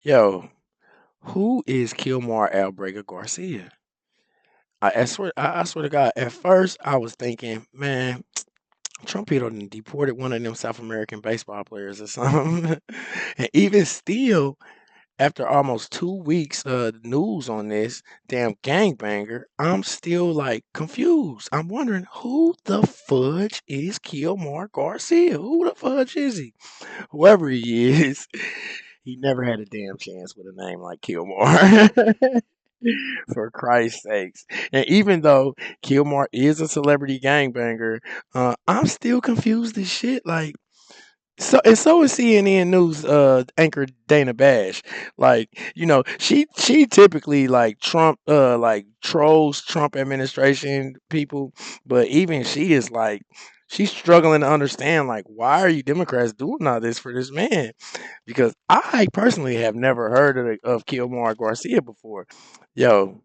Yo, who is Kilmar Albrega Garcia? I swear to God, at first I was thinking, man, Trump done deported one of them South American baseball players or something. And even still, after almost 2 weeks of news on this damn gangbanger, I'm still like confused. I'm wondering who the fudge is Kilmar Garcia? Who the fudge is he? Whoever he is, he never had a damn chance with a name like Kilmar. For Christ's sakes. And even though Kilmar is a celebrity gangbanger, I'm still confused as shit. Like, so is CNN News anchor Dana Bash. Like, she typically like Trump like trolls Trump administration people, but even she is like she's struggling to understand like why are you Democrats doing all this for this man? Because I personally have never heard of Kilmar Garcia before. Yo,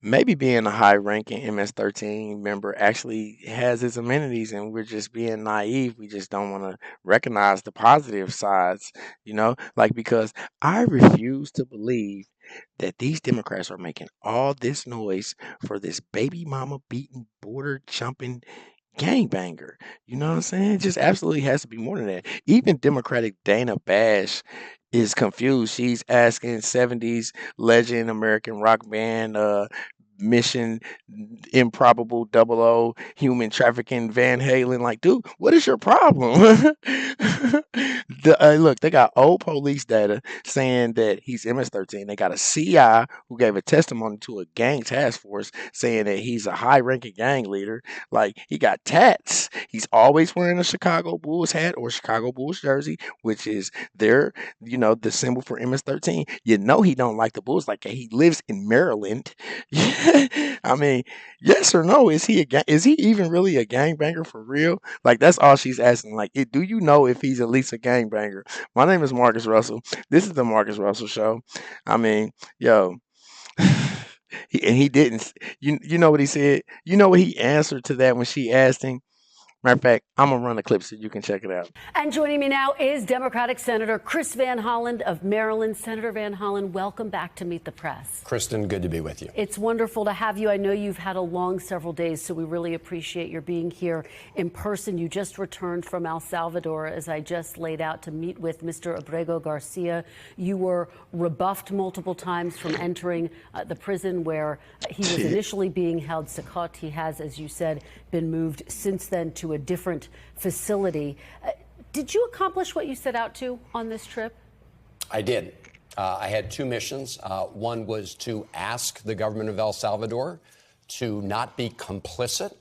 maybe being a high ranking MS-13 member actually has its amenities and we're just being naive. We just don't want to recognize the positive sides, like because I refuse to believe that these Democrats are making all this noise for this baby mama beating, border jumping gangbanger. You know what I'm saying? It just absolutely has to be more than that. Even Democratic Dana Bash is confused. She's asking 70s legend American rock band Mission Improbable Double O Human Trafficking Van Halen. Like, dude, what is your problem? Look, they got old police data saying that he's MS-13. They got a CI who gave a testimony to a gang task force saying that he's a high ranking gang leader. Like, he got tats. He's always wearing a Chicago Bulls hat or Chicago Bulls jersey, which is their, the symbol for MS-13. He don't like the Bulls. Like, he lives in Maryland. I mean, yes or no? Is he even really a gangbanger for real? Like, that's all she's asking. Like, do you know if he's at least a gangbanger? My name is Marcus Russell. This is the Marcus Russell Show. I mean, yo, he didn't. You know what he said? You know what he answered to that when she asked him? Matter of fact, I'm gonna run the clip so you can check it out. And joining me now is Democratic Senator Chris Van Hollen of Maryland. Senator Van Hollen, welcome back to Meet the Press. Kristen, good to be with you. It's wonderful to have you. I know you've had a long several days, so we really appreciate your being here in person. You just returned from El Salvador, as I just laid out, to meet with Mr. Abrego Garcia. You were rebuffed multiple times from entering the prison where he was initially being held. Secot. He has, as you said, been moved since then to a different facility. Did you accomplish what you set out to on this trip? I did. I had two missions. One was to ask the government of El Salvador to not be complicit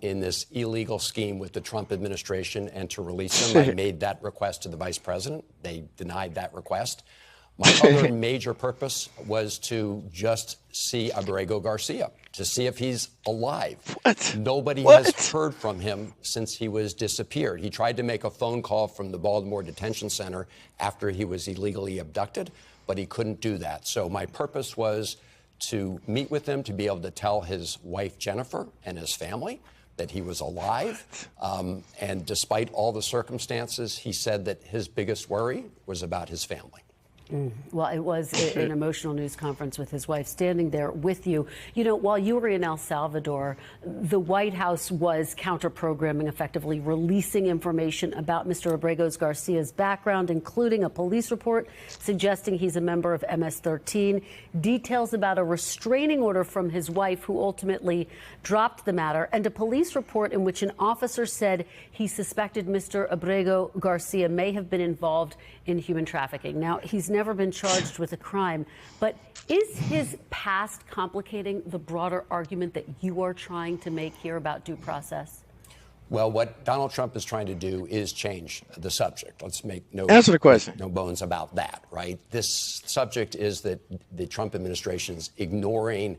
in this illegal scheme with the Trump administration and to release him. I made that request to the vice president. They denied that request. My other major purpose was to just see Abrego Garcia, to see if he's alive. What? Nobody has heard from him since he was disappeared. He tried to make a phone call from the Baltimore Detention Center after he was illegally abducted, but he couldn't do that. So my purpose was to meet with him, to be able to tell his wife, Jennifer, and his family that he was alive. And despite all the circumstances, he said that his biggest worry was about his family. Well, it was an emotional news conference with his wife standing there with you. You know, while you were in El Salvador, the White House was counter-programming, effectively releasing information about Mr. Abrego Garcia's background, including a police report suggesting he's a member of MS-13, details about a restraining order from his wife, who ultimately dropped the matter, and a police report in which an officer said he suspected Mr. Abrego Garcia may have been involved in human trafficking. Now, he's never been charged with a crime, but is his past complicating the broader argument that you are trying to make here about due process? Well, what Donald Trump is trying to do is change the subject. Let's make Answer the question. No bones about that, right? This subject is that the Trump administration is ignoring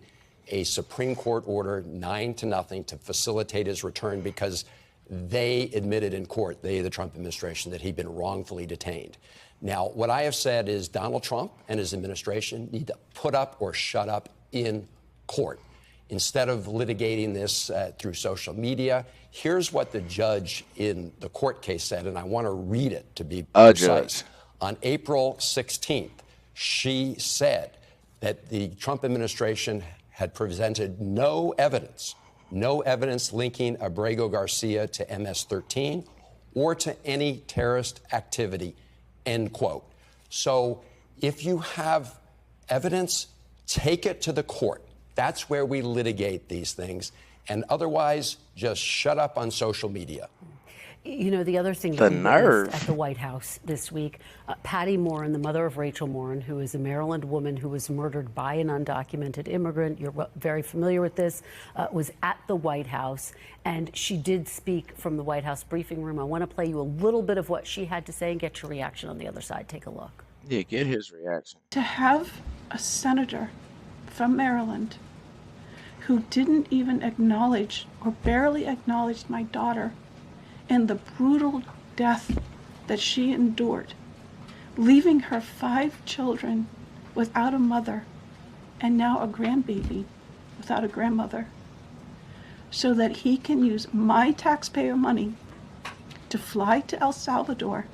a Supreme Court order 9-0 to facilitate his return because they admitted in court, the Trump administration, that he'd been wrongfully detained. Now, what I have said is Donald Trump and his administration need to put up or shut up in court. Instead of litigating this through social media, here's what the judge in the court case said, and I want to read it to be precise. Judge. On April 16th, She said that the Trump administration had presented no evidence linking Abrego Garcia to MS-13 or to any terrorist activity, end quote. So if you have evidence, take it to the court. That's where we litigate these things. And otherwise, just shut up on social media. You know, the other thing The that we nerve. witnessed at the White House this week, Patty Morin, the mother of Rachel Morin, who is a Maryland woman who was murdered by an undocumented immigrant, you're very familiar with this, was at the White House, and she did speak from the White House briefing room. I want to play you a little bit of what she had to say and get your reaction on the other side. Take a look. Yeah, get his reaction. To have a senator from Maryland who didn't even acknowledge or barely acknowledge my daughter and the brutal death that she endured, leaving her 5 children without a mother and now a grandbaby without a grandmother, so that he can use my taxpayer money to fly to El Salvador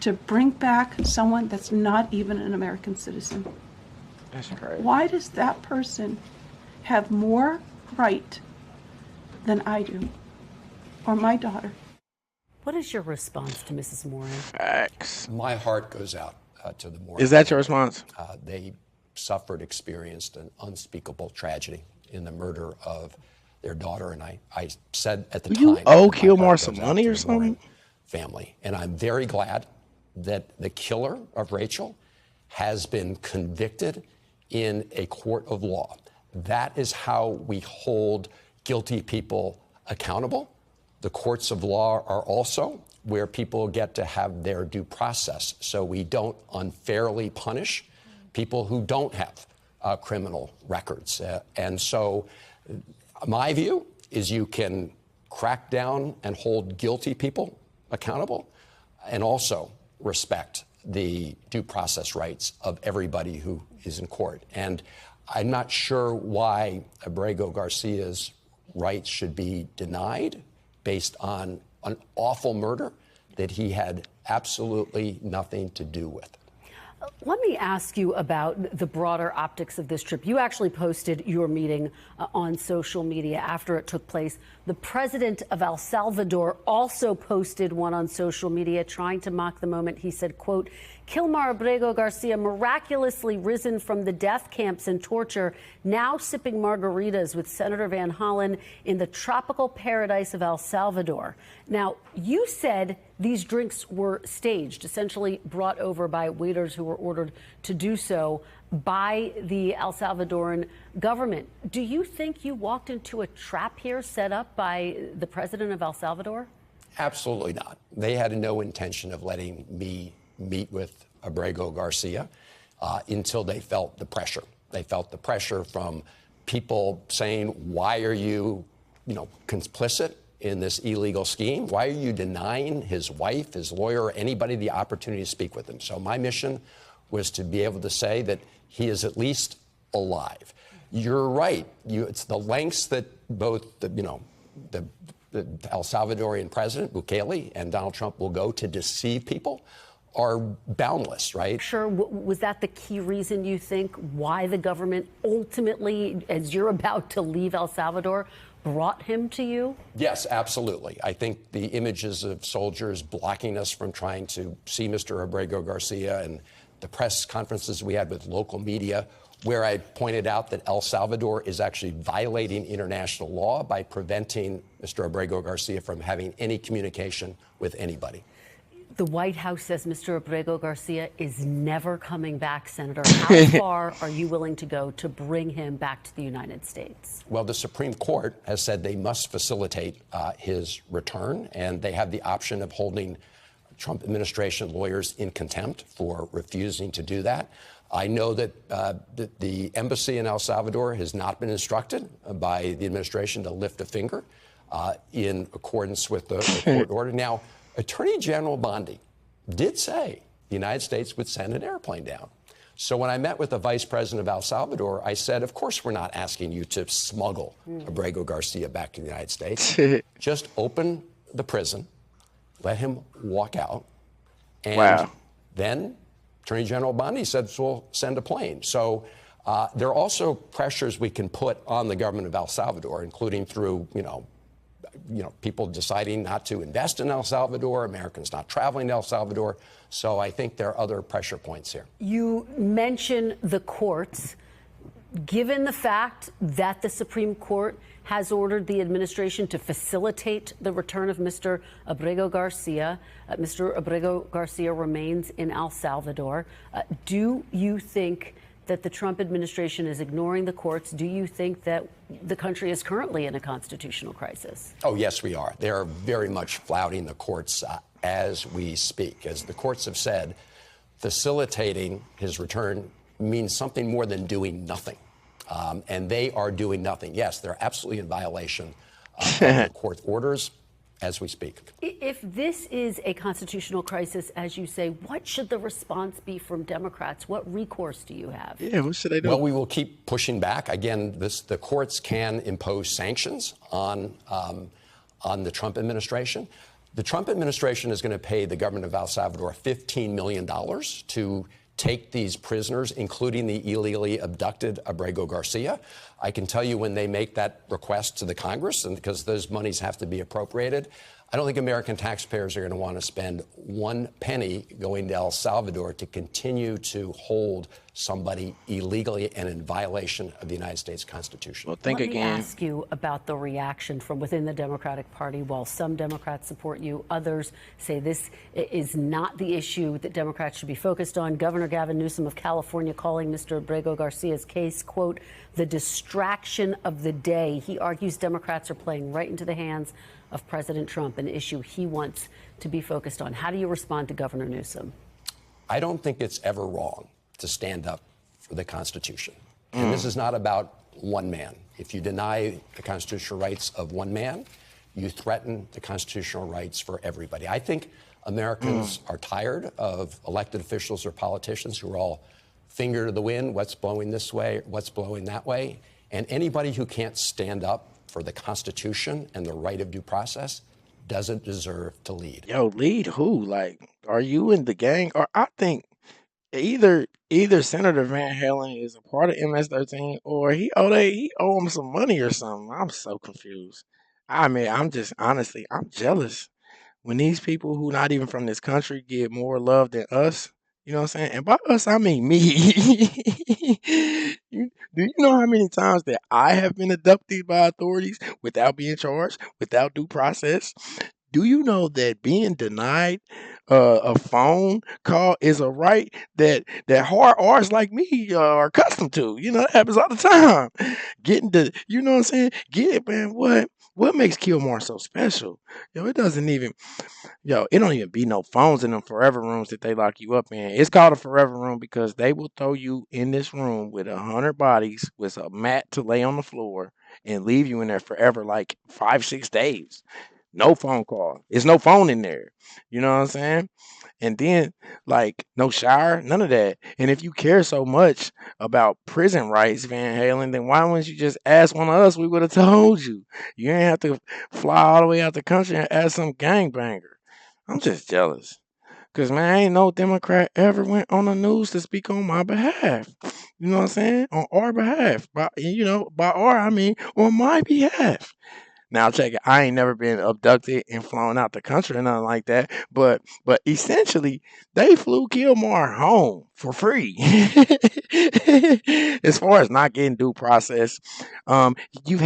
to bring back someone that's not even an American citizen. That's crazy. Why does that person have more right than I do, or my daughter? What is your response to Mrs. Morin? Facts. My heart goes out to the Morin. Is that your response? They experienced an unspeakable tragedy in the murder of their daughter. And I said at the time, You owe my Kilmore heart some goes out money to or the Morin something? family. And I'm very glad that the killer of Rachel has been convicted in a court of law. That is how we hold guilty people accountable. The courts of law are also where people get to have their due process, so we don't unfairly punish people who don't have criminal records. And so my view is you can crack down and hold guilty people accountable and also respect the due process rights of everybody who is in court. And I'm not sure why Abrego Garcia's rights should be denied based on an awful murder that he had absolutely nothing to do with. Let me ask you about the broader optics of this trip. You actually posted your meeting on social media after it took place. The president of El Salvador also posted one on social media trying to mock the moment. He said, quote, Kilmar Abrego Garcia miraculously risen from the death camps and torture, now sipping margaritas with Senator Van Hollen in the tropical paradise of El Salvador. Now, you said these drinks were staged, essentially brought over by waiters who were ordered to do so by the El Salvadoran government. Do you think you walked into a trap here set up by the president of El Salvador? Absolutely not. They had no intention of letting me meet with Abrego Garcia until they felt the pressure. They felt the pressure from people saying, why are you, complicit in this illegal scheme? Why are you denying his wife, his lawyer, or anybody the opportunity to speak with him? So my mission was to be able to say that he is at least alive. You're right. It's the lengths that both the El Salvadorian president, Bukele, and Donald Trump will go to deceive people are boundless, right? Sure. Was that the key reason you think why the government ultimately, as you're about to leave El Salvador, brought him to you? Yes, absolutely. I think the images of soldiers blocking us from trying to see Mr. Abrego Garcia and the press conferences we had with local media, where I pointed out that El Salvador is actually violating international law by preventing Mr. Abrego Garcia from having any communication with anybody. The White House says Mr. Abrego Garcia is never coming back, Senator. How far are you willing to go to bring him back to the United States? Well, the Supreme Court has said they must facilitate his return, and they have the option of holding Trump administration lawyers in contempt for refusing to do that. I know that the embassy in El Salvador has not been instructed by the administration to lift a finger in accordance with the court order. Now, Attorney General Bondi did say the United States would send an airplane down. So when I met with the vice president of El Salvador, I said, of course, we're not asking you to smuggle Abrego Garcia back to the United States. Just open the prison, let him walk out, and then Attorney General Bondi said we'll send a plane. So there are also pressures we can put on the government of El Salvador, including through, people deciding not to invest in El Salvador, Americans not traveling to El Salvador. So I think there are other pressure points here. You mention the courts. Given the fact that the Supreme Court has ordered the administration to facilitate the return of Mr. Abrego Garcia, Mr. Abrego Garcia remains in El Salvador. Do you think that the Trump administration is ignoring the courts? Do you think that the country is currently in a constitutional crisis? Oh, yes, we are. They are very much flouting the courts as we speak. As the courts have said, facilitating his return means something more than doing nothing. And they are doing nothing. Yes, they're absolutely in violation of the court orders as we speak. If this is a constitutional crisis, as you say, what should the response be from Democrats? What recourse do you have? Yeah, what should they do? Well, we will keep pushing back. Again, the courts can impose sanctions on the Trump administration. The Trump administration is going to pay the government of El Salvador $15 million to take these prisoners, including the illegally abducted Abrego Garcia. I can tell you when they make that request to the Congress, and because those monies have to be appropriated, I don't think American taxpayers are going to want to spend one penny going to El Salvador to continue to hold somebody illegally and in violation of the United States Constitution. Well, think Let again. me ask you about the reaction from within the Democratic Party. While some Democrats support you, others say this is not the issue that Democrats should be focused on. Governor Gavin Newsom of California calling Mr. Abrego Garcia's case, quote, the distraction of the day. He argues Democrats are playing right into the hands of President Trump, an issue he wants to be focused on. How do you respond to Governor Newsom? I don't think it's ever wrong to stand up for the Constitution. And this is not about one man. If you deny the constitutional rights of one man, you threaten the constitutional rights for everybody. I think Americans are tired of elected officials or politicians who are all finger to the wind, what's blowing this way, what's blowing that way. And anybody who can't stand up for the Constitution and the right of due process doesn't deserve to lead. Yo, lead who? Like, are you in the gang? Or I think either Senator Van Halen is a part of MS-13 or he owe him some money or something. I'm so confused. I mean, I'm jealous when these people who not even from this country get more love than us. You know what I'm saying? And by us, I mean me. Do you know how many times that I have been abducted by authorities without being charged, without due process? Do you know that being denied a phone call is a right that hard R's like me are accustomed to? You know, that happens all the time. You know what I'm saying? Get it, man. What makes Kilmore so special? It don't even be no phones in them forever rooms that they lock you up in. It's called a forever room because they will throw you in this room with 100 bodies with a mat to lay on the floor and leave you in there forever, like 5-6 days. No phone call. There's no phone in there. You know what I'm saying? And then, like, no shower, none of that. And if you care so much about prison rights, Van Halen, then why wouldn't you just ask one of us? We would have told you. You ain't have to fly all the way out the country and ask some gangbanger. I'm just jealous. Because, man, ain't no Democrat ever went on the news to speak on my behalf. You know what I'm saying? On our behalf. By our, I mean on my behalf. Now check it. I ain't never been abducted and flown out the country or nothing like that. But essentially, they flew Kilmore home for free. As far as not getting due process, he's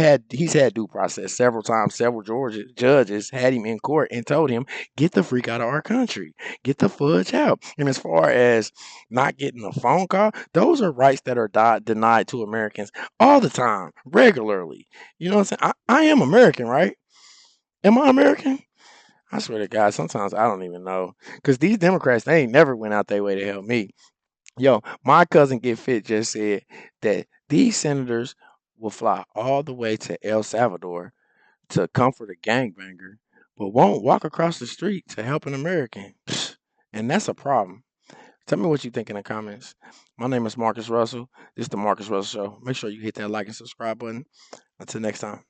had due process several times. Several judges had him in court and told him, "Get the freak out of our country. Get the fudge out." And as far as not getting a phone call, those are rights that are denied to Americans all the time, regularly. You know what I'm saying? I am American, right? Am I American? I swear to God, sometimes I don't even know. Because these Democrats, they ain't never went out their way to help me. Yo, my cousin Get Fit just said that these senators will fly all the way to El Salvador to comfort a gangbanger, but won't walk across the street to help an American. And that's a problem. Tell me what you think in the comments. My name is Marcus Russell. This is the Marcus Russell Show. Make sure you hit that like and subscribe button. Until next time.